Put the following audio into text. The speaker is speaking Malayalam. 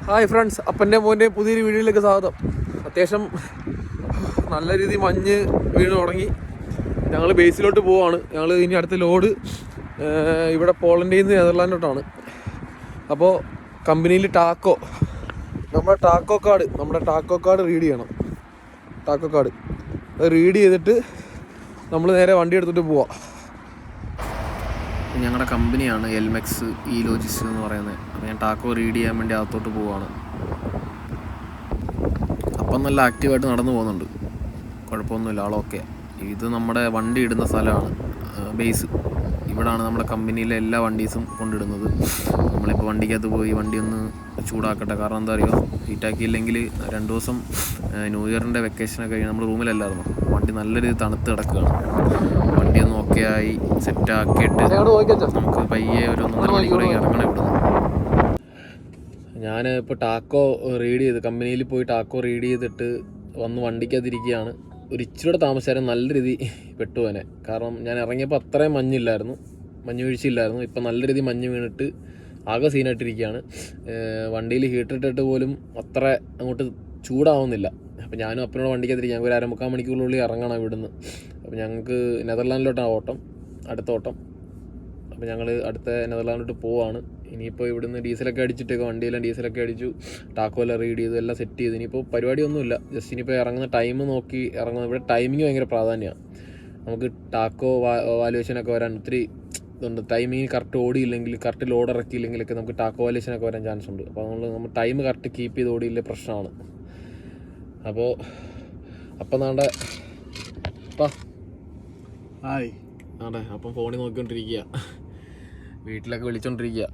ഹായ് ഫ്രണ്ട്സ്, അപ്പൻ്റെ മോൻ്റെ പുതിയൊരു വീഡിയോയിലേക്ക് സ്വാഗതം. അത്യാവശ്യം നല്ല രീതിയിൽ മഞ്ഞ് വീണ് തുടങ്ങി. ഞങ്ങൾ ബേസിലോട്ട് പോവാണ്. ഞങ്ങൾ ഇനി അടുത്ത ലോഡ് ഇവിടെ പോളണ്ടിൽ നിന്ന് നെതർലാൻഡിലോട്ടാണ്. അപ്പോൾ കമ്പനിയിൽ നമ്മുടെ ടാക്കോ കാർഡ് റീഡ് ചെയ്യണം. ടാക്കോ കാർഡ് അത് റീഡ് ചെയ്തിട്ട് നമ്മൾ നേരെ വണ്ടി എടുത്തിട്ട് പോവാം. ഞങ്ങളുടെ കമ്പനിയാണ് എൽമെക്സ് ഇ ലോജിസ് എന്ന് പറയുന്നത്. അപ്പോൾ ഞാൻ ടാക്കോ റീഡ് ചെയ്യാൻ വേണ്ടി അകത്തോട്ട് പോവാണ്. അപ്പം നല്ല ആക്റ്റീവായിട്ട് നടന്നു പോകുന്നുണ്ട്, കുഴപ്പമൊന്നുമില്ല, ആളൊക്കെ. ഇത് നമ്മുടെ വണ്ടി ഇടുന്ന സ്ഥലമാണ്, ബേസ്. ഇവിടാണ് നമ്മുടെ കമ്പനിയിലെ എല്ലാ വണ്ടീസും കൊണ്ടിടുന്നത്. നമ്മളിപ്പോൾ വണ്ടിക്കകത്ത് പോയി വണ്ടി ഒന്ന് ചൂടാക്കട്ടെ. കാരണം എന്താ അറിയുമോ, ഹീറ്റാക്കിയില്ലെങ്കിൽ 2 ദിവസം ന്യൂ ഇയറിൻ്റെ വെക്കേഷനൊക്കെ കഴിഞ്ഞ് നമ്മൾ റൂമിലല്ലായിരുന്നു. വണ്ടി നല്ല രീതിയിൽ തണുത്ത് കിടക്കുകയാണ്. വണ്ടി ഒന്ന് ഓക്കെ ആയി സെറ്റാക്കിയിട്ട് നമുക്ക് പയ്യെ ഒരു 1.5 മണിക്കൂറേക്ക് ഇറങ്ങണം ഇവിടുന്ന്. ഞാൻ ഇപ്പോൾ ടാക്കോ റീഡ് ചെയ്ത് കമ്പനിയിൽ പോയി ടാക്കോ റീഡ് ചെയ്തിട്ട് വന്ന് വണ്ടിക്കകത്തിരിക്കുകയാണ്. ഒരു ഇച്ചിരി താമസിച്ചാലും നല്ല രീതി പെട്ടുപോനെ. കാരണം ഞാൻ ഇറങ്ങിയപ്പോൾ അത്രയും മഞ്ഞ് വീഴ്ചയില്ലായിരുന്നു. ഇപ്പം നല്ല രീതി മഞ്ഞ് വീണിട്ട് ആകെ സീനായിട്ടിരിക്കുകയാണ്. വണ്ടിയിൽ ഹീറ്റർ ഇട്ടിട്ട് പോലും അത്ര അങ്ങോട്ട് ചൂടാവുന്നില്ല. അപ്പോൾ ഞാനും അപ്പനോട് വണ്ടിക്കകത്തിരിക്കുക. ഞങ്ങൾക്ക് ഒരു 1.25 മണിക്കൂറിനുള്ളിൽ ഇറങ്ങണം ഇവിടുന്ന്. അപ്പോൾ ഞങ്ങൾക്ക് നെതർലാൻഡിലോട്ടാണ് അടുത്ത ഓട്ടം. അപ്പോൾ ഞങ്ങൾ അടുത്ത നെതർലാൻഡിലോട്ട് പോവാണ്. ഇനിയിപ്പോൾ ഇവിടുന്ന് ഡീസലൊക്കെ അടിച്ചിട്ടൊക്കെ വണ്ടിയെല്ലാം ഡീസലൊക്കെ അടിച്ചു, ടാക്കോ എല്ലാം റീഡ് ചെയ്തു, എല്ലാം സെറ്റ് ചെയ്തു. ഇനിയിപ്പോൾ പരിപാടിയൊന്നുമില്ല, ജസ്റ്റ് ഇനിയിപ്പോൾ ഇറങ്ങുന്ന ടൈം നോക്കി ഇറങ്ങുന്നത്. ഇവിടെ ടൈമിങ് ഭയങ്കര പ്രാധാന്യമാണ്. നമുക്ക് ടാക്കോ വാലുവേഷനൊക്കെ വരാൻ ഒത്തിരി ഇതുണ്ട്. ടൈമിങ് കറക്റ്റ് ഓടിയില്ലെങ്കിൽ, കറക്റ്റ് ലോഡ് ഇറക്കിയില്ലെങ്കിലൊക്കെ നമുക്ക് ടാക്കോ വാലുവേഷനൊക്കെ വരാൻ ചാൻസ് ഉണ്ട്. അപ്പോൾ നമ്മൾ ടൈം കറക്റ്റ് കീപ്പ് ചെയ്ത് ഓടിയില്ലേ പ്രശ്നമാണ്. അപ്പം നാണ്ടെ ഹായ് നാണ്ടെ അപ്പം ഫോണിൽ നോക്കിക്കൊണ്ടിരിക്കുക, വീട്ടിലൊക്കെ വിളിച്ചോണ്ടിരിക്കുക.